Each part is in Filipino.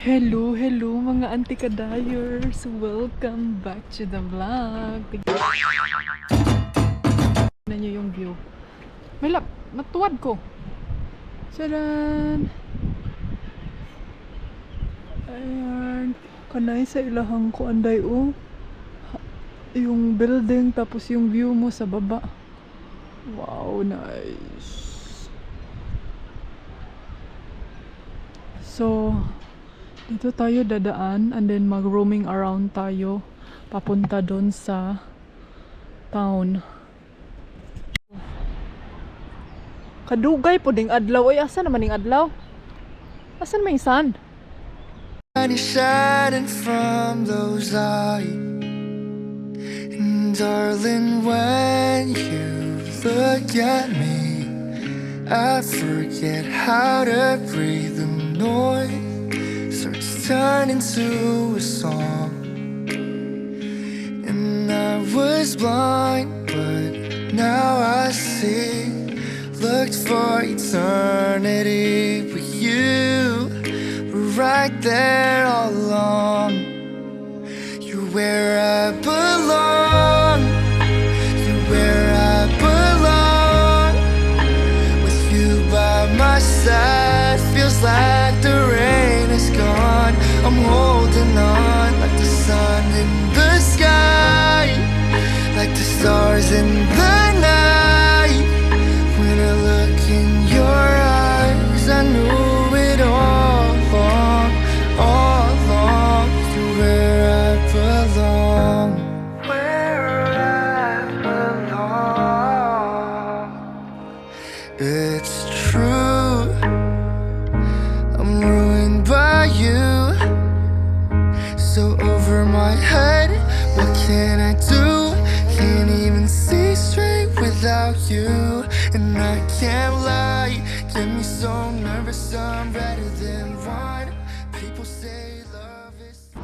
Hello, hello mga anti-kadayers! Welcome back to the vlog! Tignan nyo yung view. May matuwad ko! Tadaan! Ayan. Kanay sa ilahang ko anday o. Yung building tapos yung view mo sa baba. Wow, nice! So, dito tayo dadaan and then mag-roaming around tayo papunta doon sa town. Kadugay po ding adlaw. Ay, asa naman yung adlaw? Asan may sun? Shining from those eyes, and darling, when you look at me, I forget how to breathe. The noise starts turning to a song, and I was blind, but now I see. Looked for eternity, but you were right there all along. You're where I belong. You're where I belong. With you by my side, feels like the rain is gone. I'm holding on like the sun in the sky, like the stars in the night. When I look in your eyes, I knew it all along. You're where I belong. Where I belong. It's true, I'm ruined by you. So over my head, what can I do? Can't even see straight without you. And I can't lie, get me so nervous, I'm better than wine. People say love is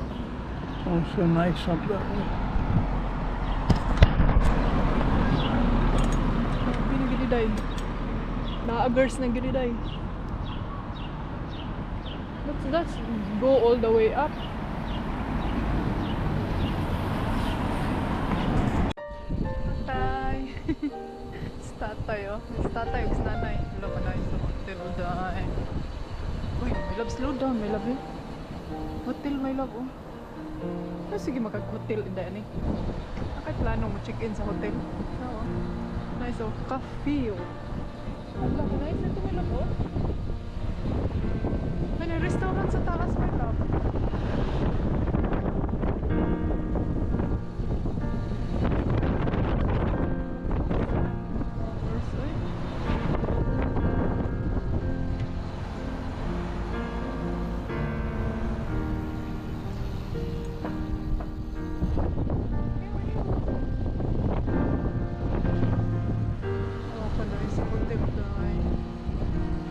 Oh, so nice up there. Pinagiliday. Naagers na giliday. Let's go all the way up. Tatay. Tatay, oh. Mas tatay, mas nanay. Wala pa na sa hotel, uday. Uy, my love, slow down, my love, eh. Hotel, my love, oh. Ah, sige, makag-hotel, inday, ani. Akay plano mo check-in sa hotel. Oo. Nice, oh. Cafe, oh. Wala, nice na ito, my love, oh. May restaurant sa taas, my love.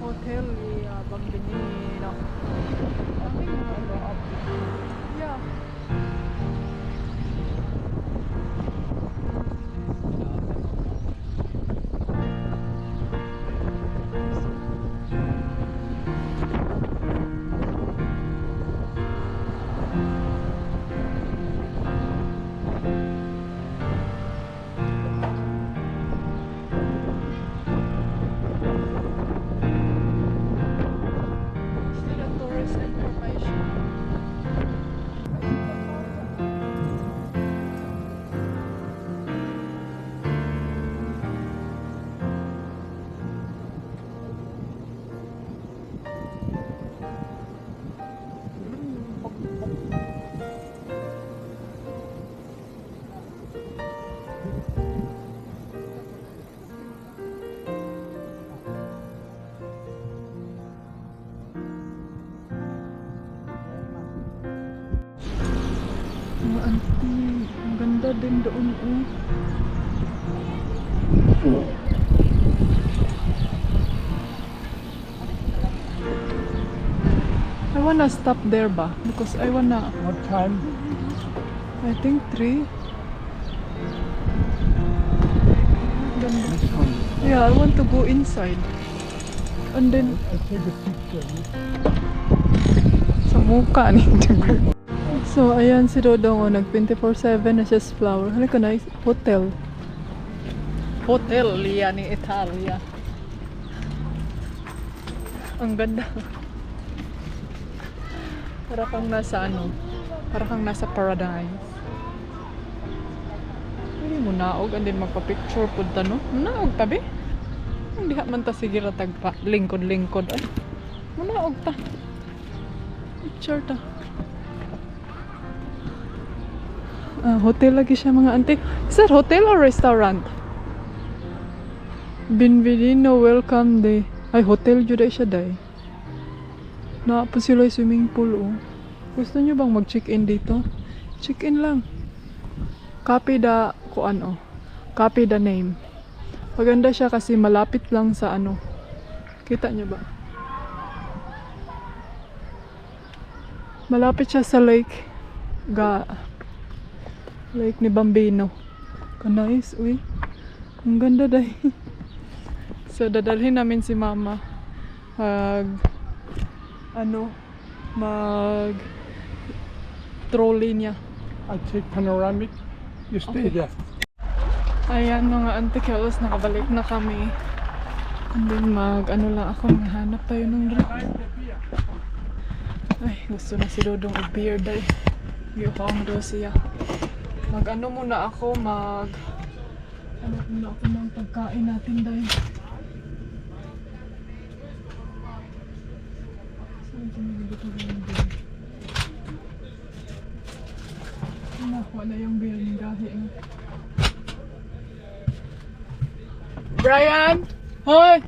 Hotel Bambinino. Yeah. Still a tourist information. Mga auntie, ang ganda din doon, oh. I wanna stop there ba? Because I wanna, What time? I think 3. Ganda. This one. Yeah, I want to go inside. And then, I take a picture. sa muka ni. So, ayan si Dodong, oh, nag 24/7 na siya sa flower. Halika na, hotel. Hotel Lia ni Italia. Ang ganda. Para kang nasa ano, para kang nasa paradise. Hindi mo naog, and then magpa-picture po no? Naog tabi? Hindi man ta sige ratag pa. Lingkod-lingkod. Ay, munaog ta. Picture ta. Hotel lagi siya mga ante. Is that hotel or restaurant? Benvenino welcome day. Ay, hotel jud ay siya day. Na po sila swimming pool oh. Gusto niyo bang mag-check-in dito? Check-in lang. Copy the kuan oh. Copy the name. Maganda siya kasi malapit lang sa ano. Kita niyo ba? Malapit siya sa lake. Lake ni Bambino. Nice, uy. Ang ganda dahi. So, dadalhin namin si mama. Trolley niya. I take panoramic. You stay there. Ayan mga auntie Kelos, nakabalik na kami. And then lang ako, maghanap tayo ng drink. Ay, gusto na si Dodong beer day. Yuhang do siya. Muna ako ng pagkain natin day. Saan dito yung beer? Wala yung beer ng gahi. Brian! Hoy!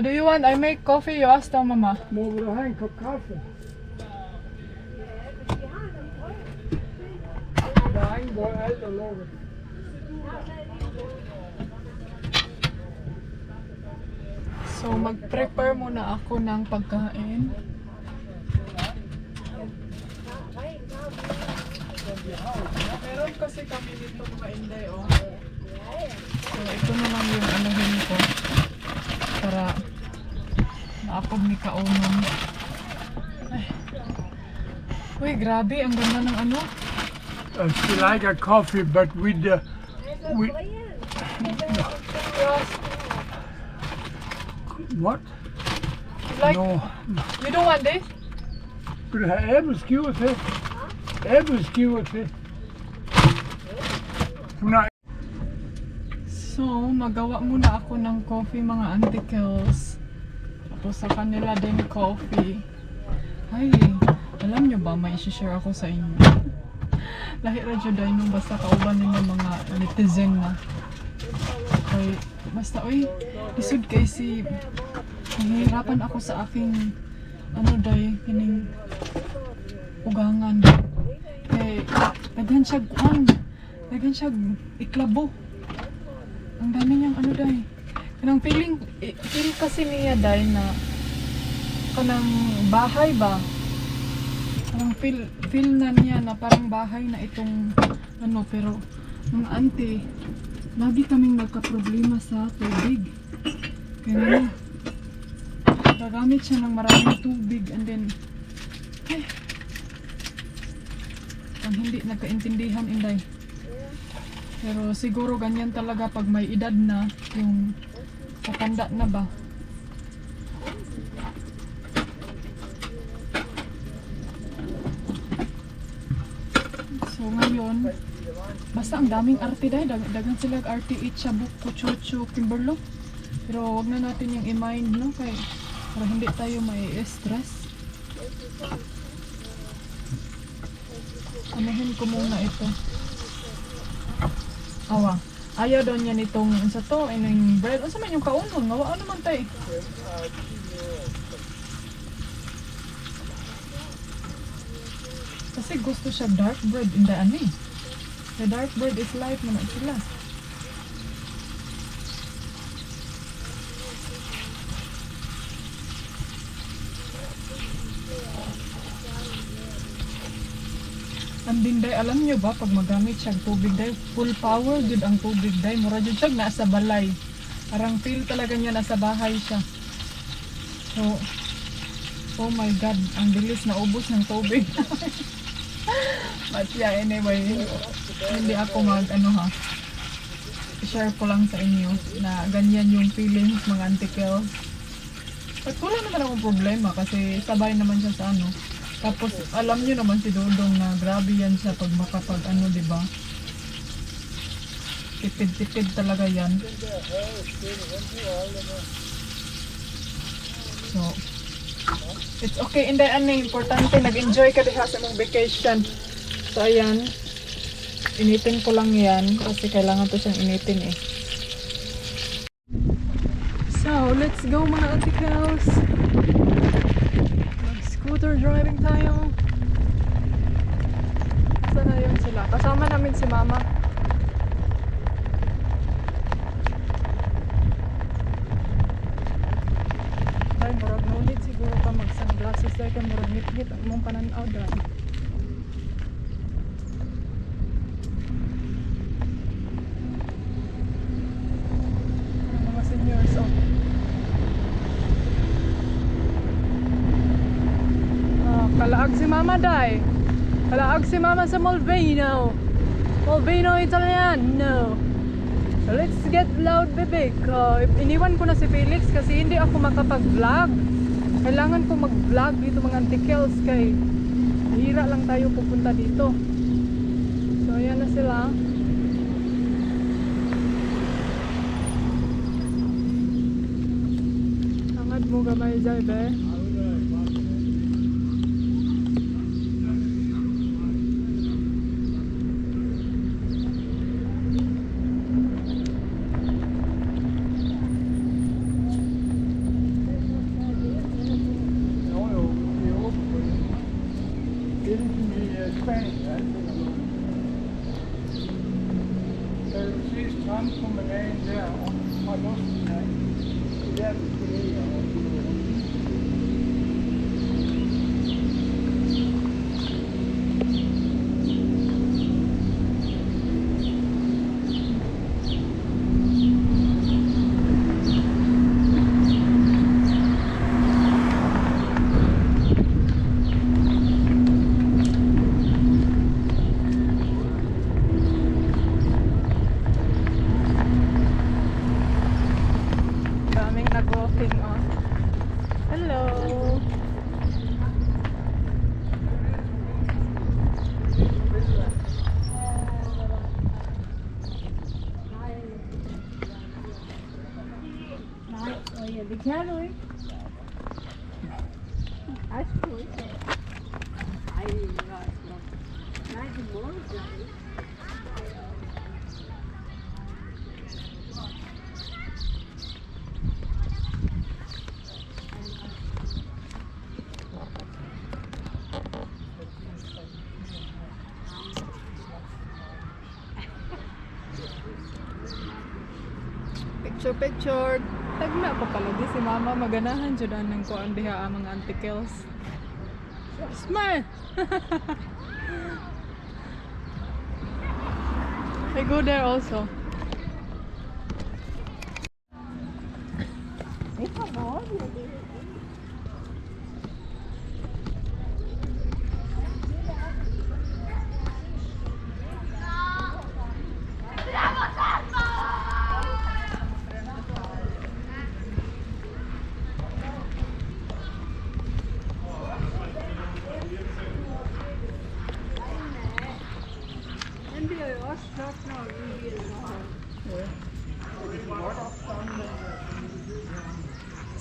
Do you want I make coffee? You ask the mama. More with a hand cup coffee. Nein, hvor alt er lukket. So, mag-prepare muna ako ng pagkain. Meron kasi kami dito mga inday, oh. So, ito naman yung anuhin ko. Para naapog ni Kaunon. Ay. Uy, grabe. Ang ganda ng ano. She like a coffee, but with the... What? Like, No. you don't want this? Vil du have æbleskiver til? Æbleskiver til? Nej. So, magawa muna ako ng coffee mga auntie Kels. Tapos sa kanila din coffee. Ay, alam nyo ba, may isi-share ako sa inyo. Lahi radyo dahil nung basta kauban nila mga netizen na. Okay, basta, uy, isod kay si... Nahihirapan ako sa aking, dahil, kining ugangan. Kay, daghan siya iklabo. Ang dami niyang dahil. Kanang feel kasi niya dahil na kanang bahay ba? Parang feel na niya na parang bahay na itong pero mga auntie, lagi kaming nagka-problema sa tubig. Kaya gagamit siya ng maraming tubig and then ang hindi nagkaintindihan inday. Pero siguro ganyan talaga pag may edad na, yung patanda na ba. So ngayon, basta ang daming arte dahil, dagang sila RTH, Chabuk, Kuchuchu, Kimberlo. Pero wag na natin yung i-mind, no? Kaya para hindi tayo may stress. Anuhin ko muna ito. Awa. Ayaw daw niya nitong sa to, yung bread. Ano man yung kaunon? Ngawa naman tayo. Kasi gusto siya dark bread. Hindi The dark bread is life naman sila. Ang dinday, alam nyo ba, pag magamit siya tubig day, full power jud ang tubig day. Mura jud siya nasa balay. Parang feel talaga niya nasa bahay siya. So, oh my God, ang bilis na ubos ng tubig. But yeah, anyway, hindi ako share ko lang sa inyo na ganyan yung feelings mga antikels. At wala naman akong problema kasi sabay naman siya sa ano. Tapos alam niyo naman si Dodong na grabe yan siya pag makapag diba? Tipid-tipid talaga yan. So, it's okay. Hindi, importante, nag-enjoy ka diha sa mong vacation. So, ayan. Initin ko lang yan kasi kailangan to siyang initin eh. So, let's go mga articles. Mag-scooter driving tayo. Saan na yun sila? Kasama namin si Mama. Ay, murag ngunit siguro ka mag-sunglasses dahil ka murag ngit-ngit ang mong pananaw dahil. Mga seniors, oh. Kalaag si Mama Day. Kalaag si Mama sa Molveno. Molveno Italiano. So let's get loud, bebe. Iniwan ko na si Felix kasi hindi ako makapag-vlog. Kailangan ko mag-vlog dito mga antikels kay hira lang tayo pupunta dito. So ayan na sila. Hangad mo gamay dyan, be. Daming nag-walking on. Hello! Picture. Tagna pa pala di si Mama maganahan jud ng kuan diha ang mga antikels. Smile. I go there also.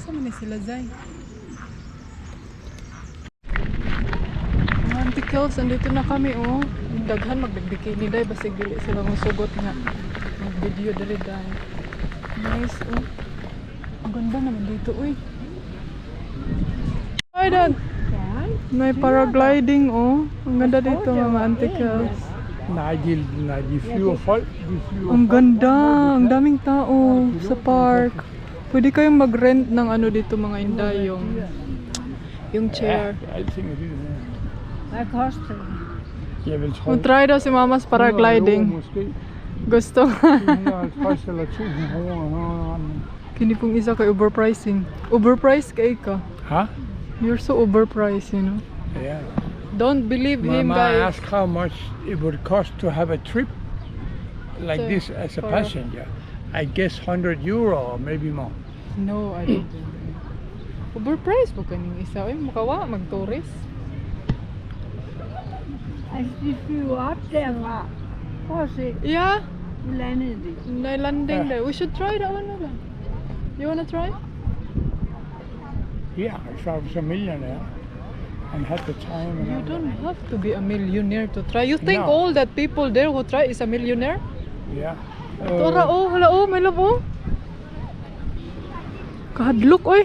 Saan na sila, Zay? Mga antikels, andito na kami, oh. Yung daghan magbibikini, Day. Basig dili sila musugot nga. Mag-video dali, Day. Nice, oh. Ang ganda naman dito, uy. Ay, Dan! May paragliding, oh. Ang ganda dito, mga antikels. De flyver folk. Ang ganda, ang daming tao sa park. Pwede kayong mag-rent ng ano dito mga inday, yung chair. Alting er dyrt. Hvad koster det? Jeg vil tro Mag-try daw si Mama's paragliding. måske Gusto. 150 eller 1000 kroner. Kini pong isa kay overpricing. Overpriced kay ka. Huh? You're so overpriced, you know. Yeah. Don't believe him, Mama guys. asked how much it would cost to have a trip like So, this as a for- passenger. I guess €100 or maybe more. No, I don't. Overpriced po kaning isa. Ay, makawa, mag-tourist. Altså, de flyver op derfra. Prøv at se, Yeah, nu landede de. na landing Yeah. there. We should try that one. Nala. You wanna try? Yeah, if I was a millionaire and had the time. And You all don't have to be a millionaire to try. You think No. all that people there who try is a millionaire? that. Yeah. Tora, oh, hala, oh, may love, oh. Kahadlok, oy.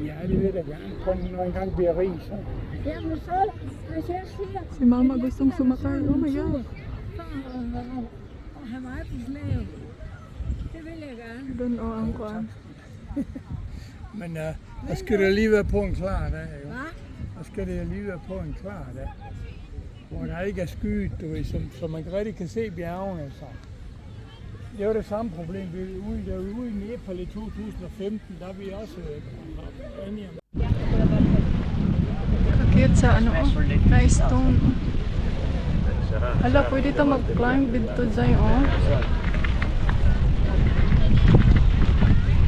Ja, det vil jeg gerne. Kun når en gang bliver rig, så. Jamen så, hvis jeg siger, Si mama gustong sumakay. Oh my God. og have mig på slaget, det vil jeg gerne. Doon, oh, ang kuan. Men der skal det lige være på en klar dag, jo. Hva? Der skal det lige være på en klar dag. Hvor der ikke er skyet, du ved, så man rigtig kan se bjergene. Så. Det var det samme problem. Vi var ude i Nepal i 2015, der er vi også enige om. Kakit sa ano, oh. Na stone. Hala, pwede ta mag-climb dito dyan, oh.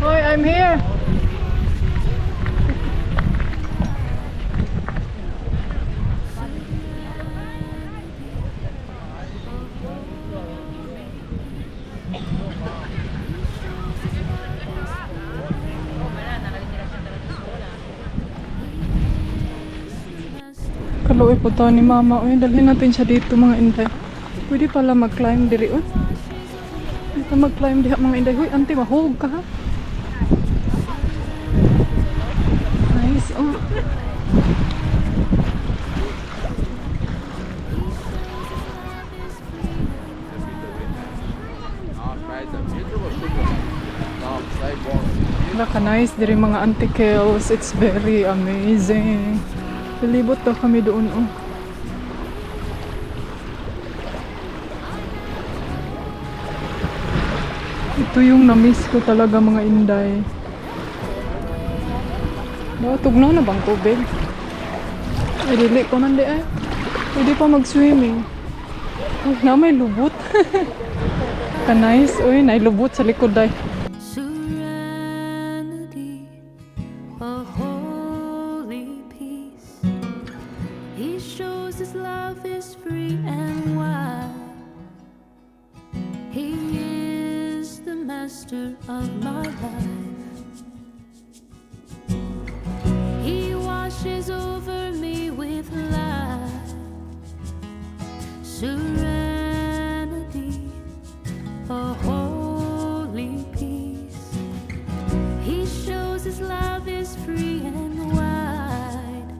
Hoy, I'm here. Kaluwi po to ni mama. Uy, dalhin natin siya dito mga inday. Pwede pala mag-climb diri. Uy. Pwede pa mag-climb diha mga inday. Uy, ante, mahog ka ha. Nice, oh. Naka-nice diri mga antikels. It's very amazing. Palibot daw kami doon, oh. Ito yung na-miss ko talaga mga inday. Tugnaw na bang tubig? Ay, dili ko nandi ay. Pwede pa mag-swimming. Ay, na may lubot. Ka-nice. Uy, may lubot sa likod ay. Serenity, a holy peace. He shows his love is free and wide. He is the master of my life. He washes over me with light. Serenity, a holy peace. He shows his love is free and wide.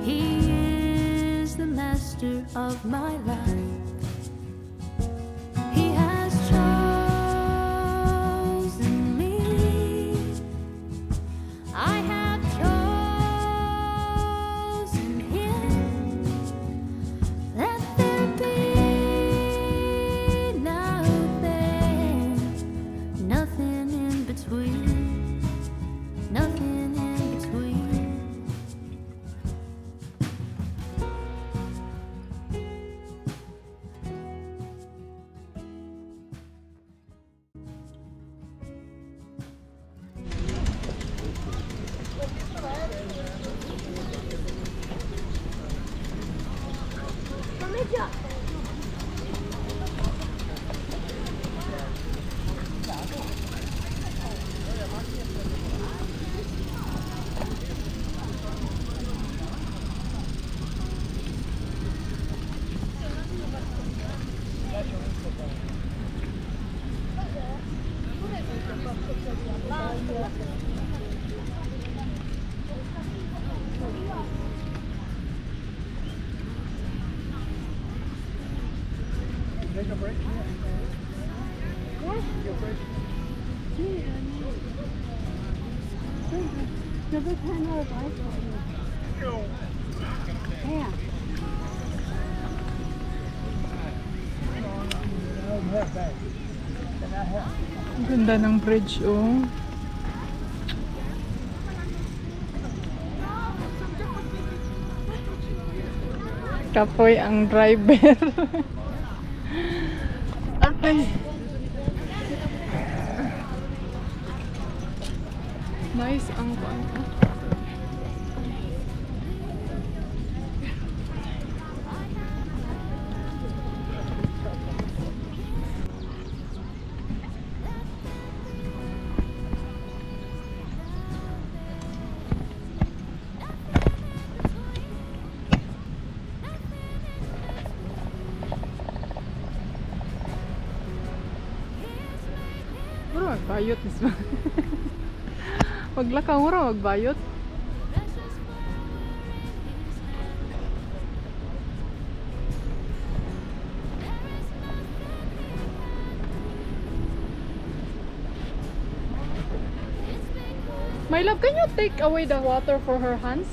He is the master of my life. He has chosen me. I have chosen him. Let there be nothing, nothing in between, nothing in between. Take a break. Jeg vil ikke have noget drej for det. Her. Her bag. Den Ang ganda ng bridge, oh. Kapoy ang driver. Okay. Nice ang kuan. Mura magbayot mismo. Maglakaw mura magbayot. My love, can you take away the water for her hands?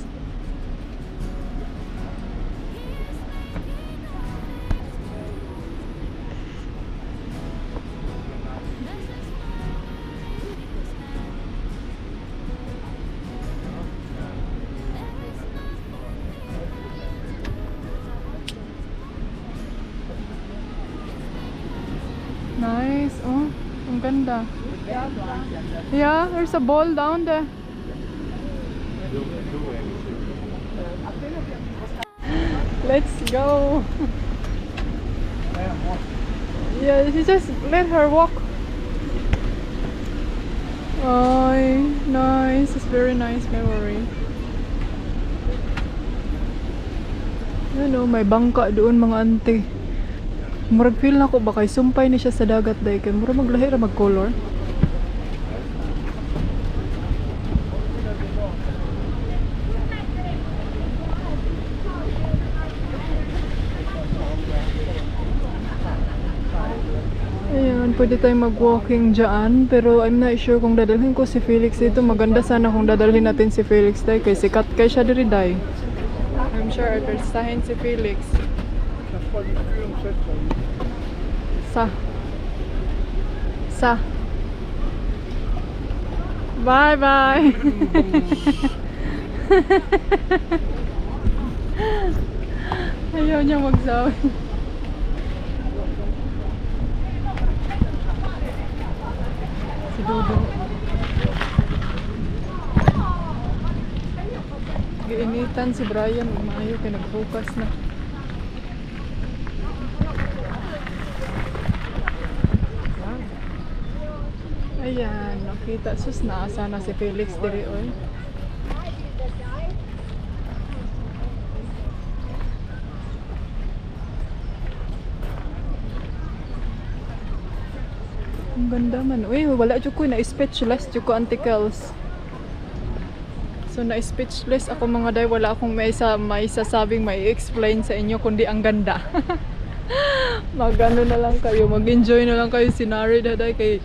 Nice. Oh, ang ganda. Yeah, there's a ball down there. Let's go. Yeah, you just let her walk. Oh, nice. It's very nice memory. Ano, may bangka doon mga ante. Murag feel na ko ba kay sumpay ni siya sa dagat day kay murag maglahi ra mag-color. Ayan, pwede tayong mag-walking dyan pero I'm not sure kung dadalhin ko si Felix dito. Maganda sana kung dadalhin natin si Felix day kay sikat kay siya diri day. I'm sure advertisahin si Felix. Sa. Bye bye. Ayaw niya magsabi. Si Dodo. Giinitan si Brian. Maayo kay nag-focus na. Ayan, nakita. Sus, naasa na si Felix diri oy. Ang ganda man. Uy, wala dyan ko. Na-speechless dyan ko, Auntie Kels. So, na-speechless ako mga day. Wala akong may sasabing may explain sa inyo kundi ang ganda. Mag-ano na lang kayo. Mag-enjoy na lang kayo sinari daday kay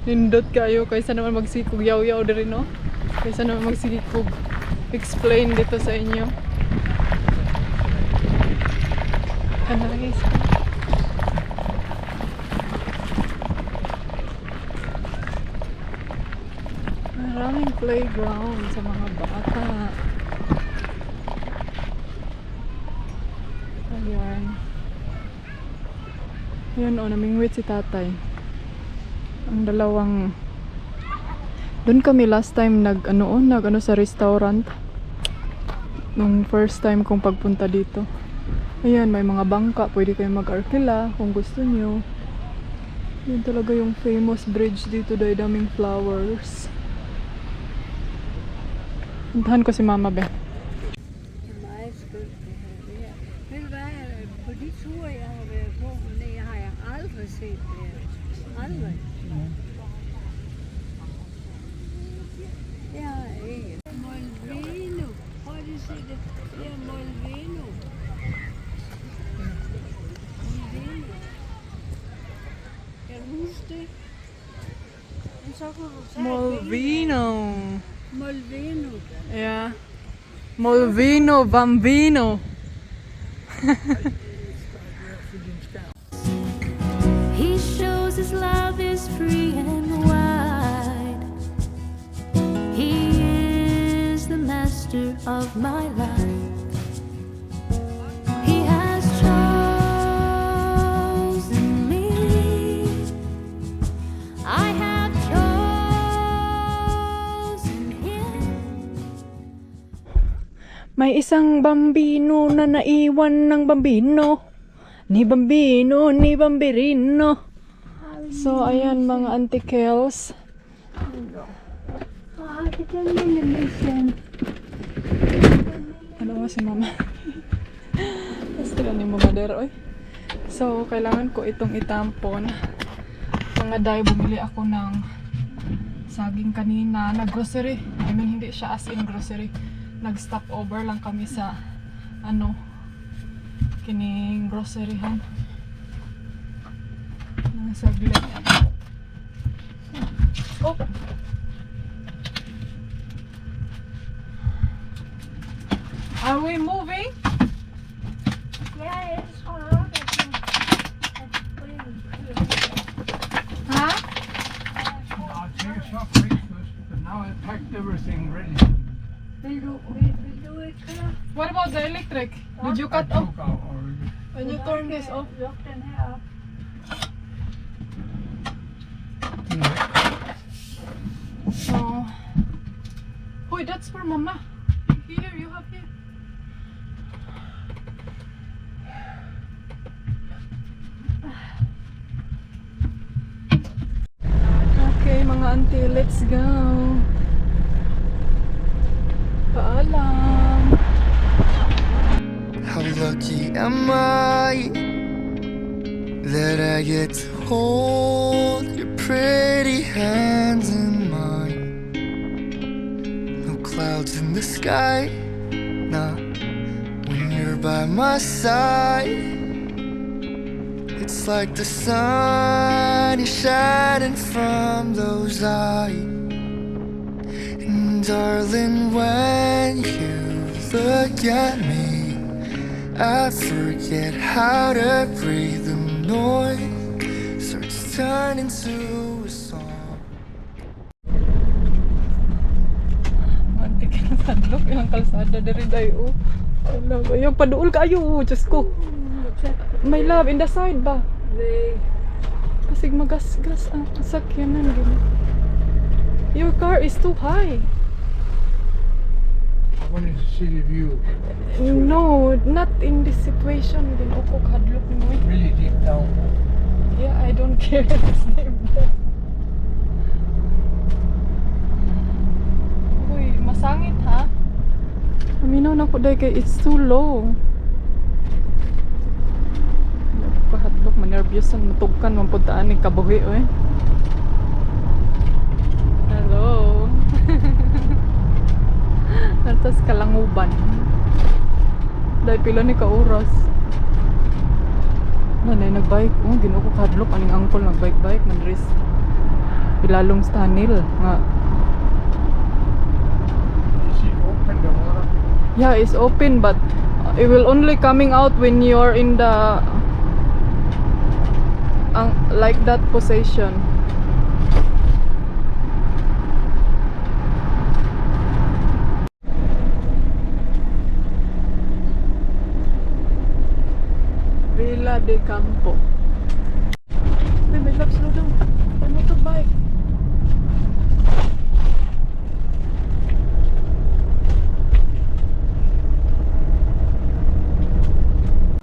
nindot kayo. Kaysa naman magsikog yaw-yaw diri no? Kaysa naman magsikog explain dito sa inyo. Kanais. Maraming playground sa mga bata. Ayan. Yun o, namingwit si tatay. Ang dalawang doon kami last time nag sa restaurant nung first time kong pagpunta dito. Ayan, may mga bangka, pwede kayong mag-arkila kung gusto nyo. Yun talaga yung famous bridge dito, dahil daming flowers. Puntahan ko si Mama Be. Meget skønt det her. Det her. Ved du hvad, på de ture, jeg har været på hernede, har jeg aldrig set det her. Aldrig. Jeg har ikke. Molveno. Prøv lige at se det. Det er Molveno. Molveno. Kan du huske det? Men så kunne du tage Molvino. Molveno. Yeah. Molvino Bambino. He shows 'cause his love is free and wide. He is the master of my life. He has chosen me. I have chosen him. May isang bambino na naiwan ng bambino. Ni bambino, ni bambirino. So, ayan mga Auntie Kels. Ano ba si mama? Gusto lang ni mama der, oy. So, kailangan ko itong itampon. Mga day, bumili ako ng saging kanina na grocery. I mean, hindi siya as in grocery. Nag-stop over lang kami sa kining groceryhan. Saglit. Oh! Are we moving? Yeah, it's hard. Huh? I'll take a short break first, but now I packed everything ready. Will do it, What about the electric? Did you I cut off? took out already. When you turn this off? Lock den her op. So, wait, that's for mama. Here, you have here. Okay, mga auntie, let's go. Paalam. How lucky am I that I get to hold your pretty hands in mine? No clouds in the sky, nah, when you're by my side. It's like the sun is shining from those eyes. And darling, when you look at me, I forget how to breathe. The noise starts turning to a song. Mantik na sadlok yung kalsada dari dayo. Ano ba yung paduol kayo, Diyos ko. My love, in the side ba? Kasi magasgas ang kasakyanan. Your car is too high. I wanted to see the view. No, not in this situation. Ginoko kadlok mo eh. Really deep down. Yeah, I don't care. It's name there. Uy, masangit ha? Aminaw na ko dahil kay it's too low. Kahadlok, manervyusan, matugkan, mampuntaan ni kabuhi eh. Hello. Atas kalanguban. Dahil pila ni ka-oras. Nanay nagbike. Oh, ginuko kadlok. Aning angkol nagbike-bike. Mandris. Ilalong stanil. Nga. Is it open the water? Yeah, it's open but it will only coming out when you're in the like that position. Villa de Campo. Hey, my love, slow down. My motorbike.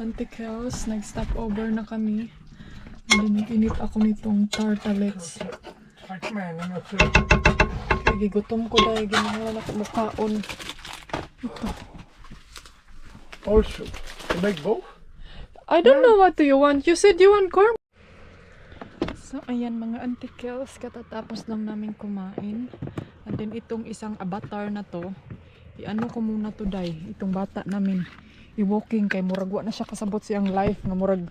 Auntie Kels, nag-stop over na kami. Init ako nitong tartalets. Like man, I'm not sure. Kaya gigutom ko dahil ginawa na ko mukhaon. Also, to make both? I don't know what do you want. You said you want corn. So, ayan mga Auntie Kels, katatapos lang namin kumain. And then itong isang avatar na to, i-ano ko muna to day, itong bata namin. I-walking kay murag wa na siya kasabot siyang life nga murag.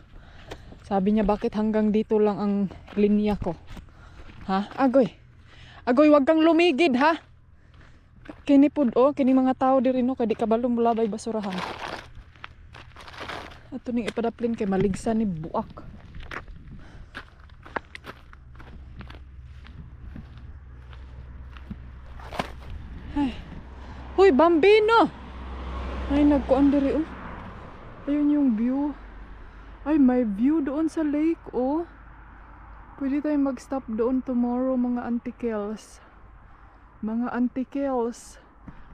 Sabi niya bakit hanggang dito lang ang linya ko. Ha? Agoy. Agoy, wag kang lumigid ha. Kini pud o, kini mga tao diri no kay di kabalo mulabay basurahan. Ato ning ipadaplin kay maligsan ni buak. Huy, Bambino! Ay, nagkuan diri oh. Ayun yung view. Ay, may view doon sa lake oh. Pwede tayong mag-stop doon tomorrow mga antikels. Mga antikels.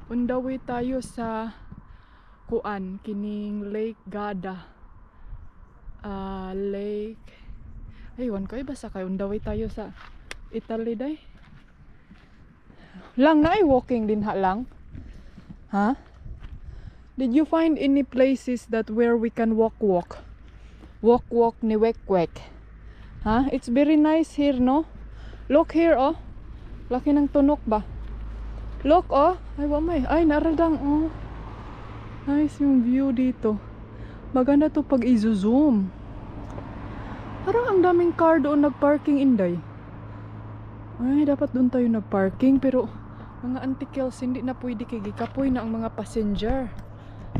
On the way tayo sa kuan, kining Lake Garda. Lake. Ayun, kayo basta kayo. On the way tayo sa Italy day. Lang na ay walking din ha lang. Ha? Did you find any places that where we can walk ni wek? Ha? It's very nice here, no? Look here, oh. Laki ng tunok ba? Look, oh. Ay, wamay. Ay, naradang, oh. Nice yung view dito. Maganda to pag i-zoom. Parang ang daming car doon nagparking, Inday. Ay, dapat doon tayo nagparking. Pero, mga antikels, hindi na pwede kigikapoy na ang mga passenger.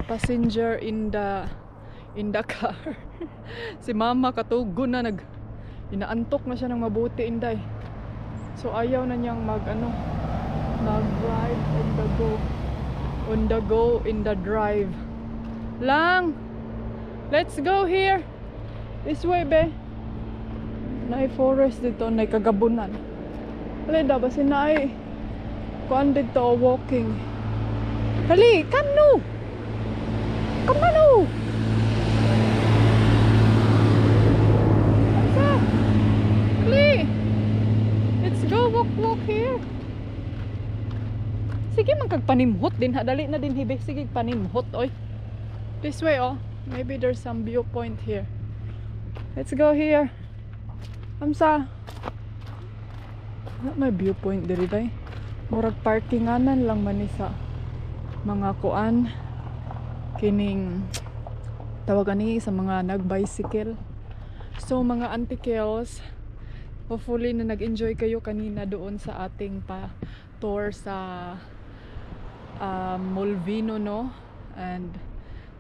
Passenger in the car. Si mama katugo na inaantok na siya ng mabuti, Inday. So ayaw na niyang mag-drive on the drive. Lang, let's go here. This way, be. Naay forest dito, naay kagabunan. Wala daw ba sinaay kuan dito walking. Hali, come no. Come on, no. Hali. Let's go walk here. Sige man kag panimhot din ha, dali na din hibe. Sige panimhot oy. This way oh. Maybe there's some viewpoint here. Let's go here. Amsa. May viewpoint diri day. Murag parkinganan lang man ni sa mga kuan kining tawagan ni sa mga nag-bicycle. So mga antikels, hopefully na nag-enjoy kayo kanina doon sa ating tour sa Molvino, no? And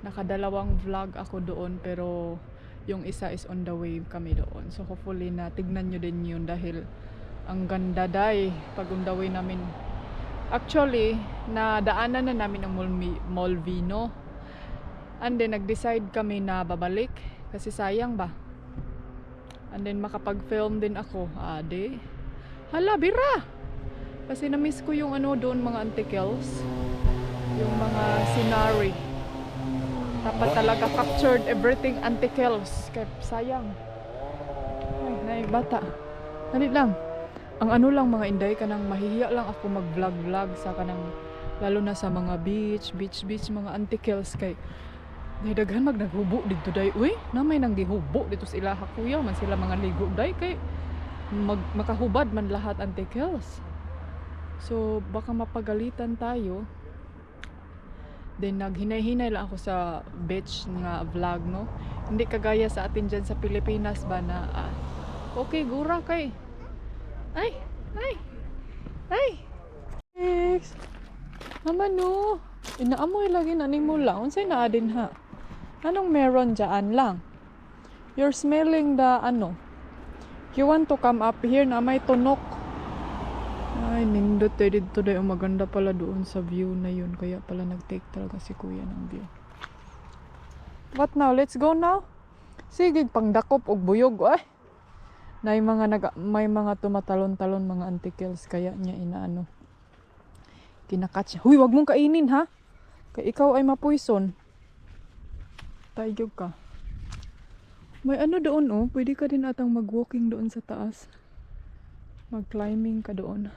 nakadalawang vlog ako doon pero yung isa is on the way kami doon. So hopefully na tignan nyo din yun dahil ang ganda day pag on the way namin. Actually, nadaanan na namin ang Molvino. And then nag-decide kami na babalik kasi sayang ba. And then makapag-film din ako. Hala, bira! Kasi na-miss ko yung doon mga antikels. Yung mga scenery. Dapat talaga captured everything antikels. Kaya sayang. Ay, bata. Dali lang. Ang lang mga Inday, kanang mahihiya lang ako mag-vlog sa kanang, lalo na sa mga beach, mga antikels kay daghan naghubo dito day. Uy, namay nang gihubo dito sa ilaha kuya man sila mga ligo day kay makahubad man lahat antikels. So baka mapagalitan tayo. Then naghinay-hinay lang ako sa beach nga vlog, no. Hindi kagaya sa atin dyan sa Pilipinas ba na okay gura kay ay naman no. Inaamoy lagi na ni mo lang. Unsay naa din ha? Anong meron dyan lang? You're smelling the You want to come up here na may tunok. Ay, nindot tayo dito dahil maganda pala doon sa view na yun. Kaya pala nag-take talaga si kuya ng view. What now? Let's go now? Sige, pangdakop og buyog. Ay! May mga tumatalon-talon mga antikels. Kaya niya kinakatch. Huy, wag mong kainin ha? Kaya ikaw ay mapuison. Tayo ka. May doon oh. Pwede ka din atang mag-walking doon sa taas. Mag-climbing ka doon.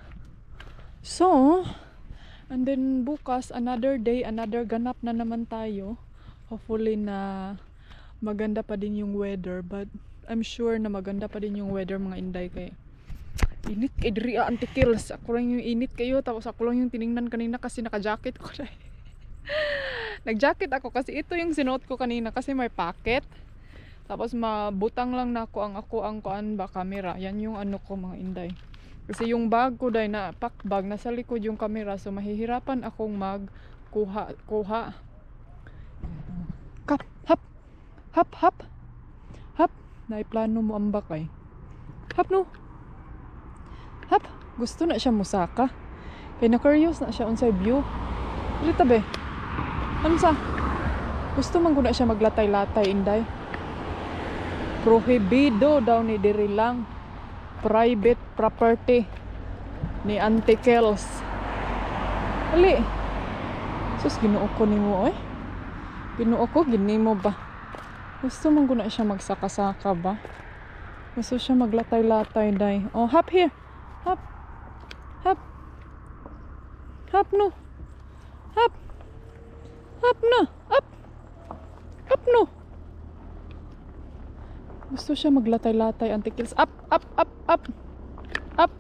So, and then bukas, another day, another ganap na naman tayo. Hopefully na maganda pa din yung weather. But I'm sure na maganda pa din yung weather mga Inday kay init kay diri antikels. Ako lang yung init kayo tapos ako lang yung tiningnan kanina kasi naka-jacket ko na. Nag-jacket ako kasi ito yung sinuot ko kanina kasi may pocket. Tapos mabutang lang na ako ang kuan ba camera. Yan yung ko mga Inday. Kasi yung bag ko dai na pack bag nasa likod yung camera so mahihirapan akong magkuha. Hap. Naiplano mo ambak ay. Hap no. Hap. Gusto na siya musaka. Kaya na-curious na siya unsay view. Dito be. Ano sa? Gusto man ko na siya maglatay-latay, Inday. Prohibido daw ni diri lang. Private property ni Auntie Kels. Ali. Sus, ginuo ko nimo eh. Ginuo ko, ginimo ba? Gusto man ko na siya magsaka-saka ba? Gusto siya maglatay-latay, day. Oh, hop here. Hop. Hop. Hop no. Hop. Hop na. Up. Up no. Gusto siya maglatay-latay, Auntie Kels. Up, up, up, up. Up.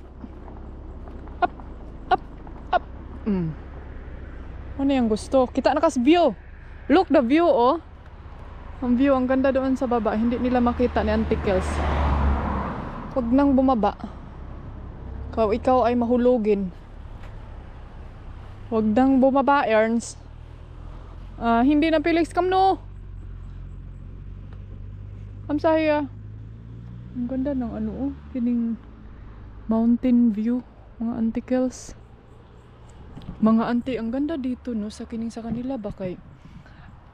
Up, up, up. Ano yung gusto? Kita na kas view. Look the view, oh. Ang view, ang ganda doon sa baba. Hindi nila makita ni Auntie Kels. Huwag nang bumaba. Ikaw ay mahulugin. Huwag nang bumaba, Ernst. Hindi na Felix, come no. Saya. Ang ganda ng ano, oh. Kining mountain view, mga Auntie Kels. Mga auntie, ang ganda dito, no, sa kining sa kanila ba kay...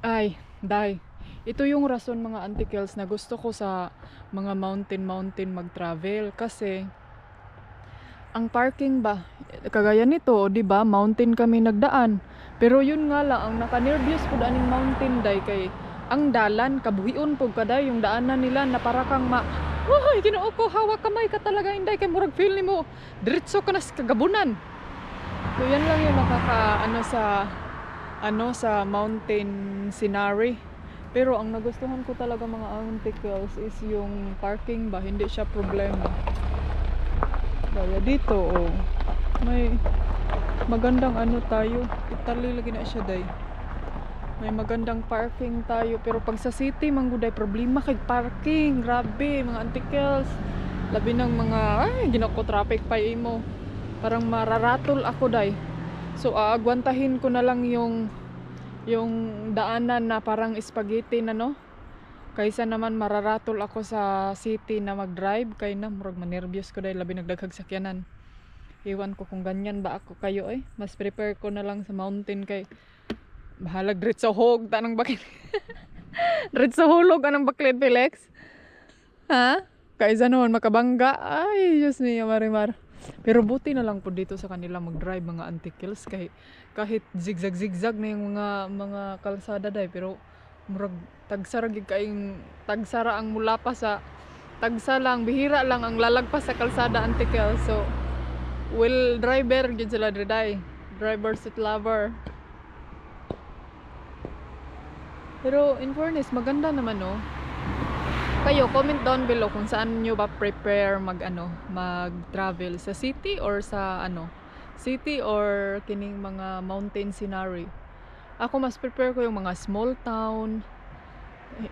Ay, day. Ito yung rason, mga Auntie Kels, na gusto ko sa mga mountain mag-travel. Kasi, ang parking ba, kagaya nito, di ba, mountain kami nagdaan. Pero yun nga lang, ang naka-nervous po daaning mountain, day, kay ang dalan, kabuhion po kada yung daanan nila na para kang Uy, ginoo ko, hawak kamay ka talaga, Inday, kay murag feel ni mo. Diretso ka na sa kagabunan. So yan lang yung sa mountain scenery. Pero ang nagustuhan ko talaga, mga Auntie Kels, is yung parking ba, hindi siya problema. Kaya dito, oh, may magandang tayo. Italy lagi na siya, day. May magandang parking tayo. Pero pag sa city, mangguday problema kay parking. Grabe, mga Auntie Kels. Labi ng mga, ginako traffic pa imo. Parang mararatol ako, day. So, aagwantahin ko na lang yung daanan na parang spaghetti na, no? Kaysa naman mararatol ako sa city na mag-drive. Kaya na, murag manervyos ko, day. Labi nagdaghag sakyanan. Iwan ko kung ganyan ba ako kayo, eh. Mas prepare ko na lang sa mountain kay bahalag diretso hog tanang bakit. Diretso hulog anong baklit, Felix? Ha? Kaysa noon makabangga. Ay, Diyos niya, marimar. Pero buti na lang po dito sa kanila mag-drive, mga Auntie Kels, kahit zigzag na yung mga kalsada, day. Pero murag tagsara ang mula pa sa tagsa lang, bihira lang ang lalagpas sa kalsada, Auntie Kels. So will driver gid sila day. Driver seat lover. Pero in fairness, maganda naman, no? Kayo, comment down below kung saan nyo ba prepare mag-travel. Sa city or sa city or kining mga mountain scenery. Ako mas prepare ko yung mga small town.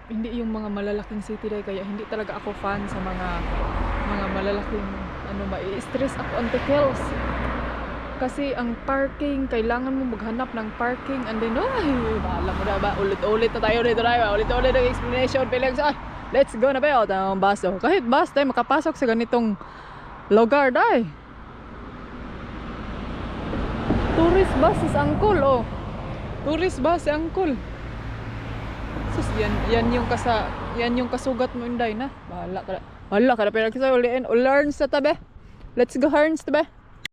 Hindi yung mga malalaking city dahil kaya hindi talaga ako fan sa mga malalaking i-stress ako, Auntie Kels. Kasi ang parking, kailangan mo maghanap ng parking, and then, alam mo na ba, ulit-ulit na tayo dito na, ulit-ulit ang explanation, Felix. Let's go na ba ang bus, oh. Kahit bus tayo makapasok sa ganitong lugar, day. Tourist bus is Uncle, oh. Tourist bus si Uncle. Sus, yan yung kasugat mo, Inday, na. Bahala ka na, Felix. Learn sa tabi. Let's go, Herns, tabi.